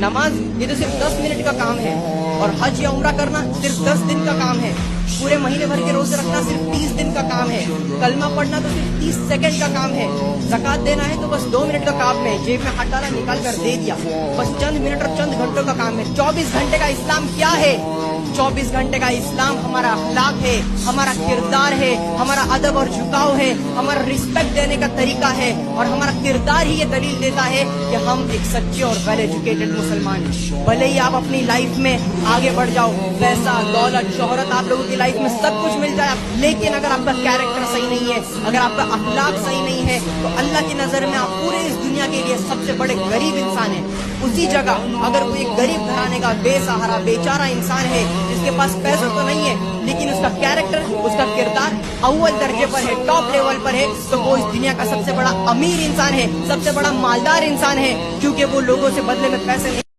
नमाज ये तो सिर्फ 10 मिनट का काम है और हज या उम्रा करना सिर्फ 10 दिन का काम है। पूरे महीने भर के रोजे रखना सिर्फ 30 दिन का काम है। कलमा पढ़ना तो सिर्फ 30 सेकंड का काम है। ज़कात देना है तो बस 2 मिनट का काम है। जेब में हाथ डाला निकाल कर दे दिया, बस चंद मिनट और चंद घंटों का काम है। 24 घंटे का इस्लाम क्या है? 24 घंटे का इस्लाम हमारा अखलाक है, हमारा किरदार है, हमारा अदब और झुकाव है, हमारा रिस्पेक्ट देने का तरीका है और हमारा किरदार ही ये दलील देता है कि हम एक सच्चे और वेल एजुकेटेड मुसलमान हैं। भले ही आप अपनी लाइफ में आगे बढ़ जाओ, पैसा दौलत शोहरत आप लोगों की लाइफ में सब कुछ मिल जाए, लेकिन अगर आपका कैरेक्टर सही नहीं है, अगर आपका अखलाक सही नहीं है, तो अल्लाह की नजर में आप पूरे इस दुनिया के लिए सबसे बड़े गरीब इंसान हैं। उसी जगह अगर कोई एक गरीब घराने का बेसहारा बेचारा इंसान है जिसके पास पैसा तो नहीं है लेकिन उसका कैरेक्टर उसका किरदार अव्वल दर्जे पर है, टॉप लेवल पर है, तो वो इस दुनिया का सबसे बड़ा अमीर इंसान है, सबसे बड़ा मालदार इंसान है, क्योंकि वो लोगों से बदले में पैसे नहीं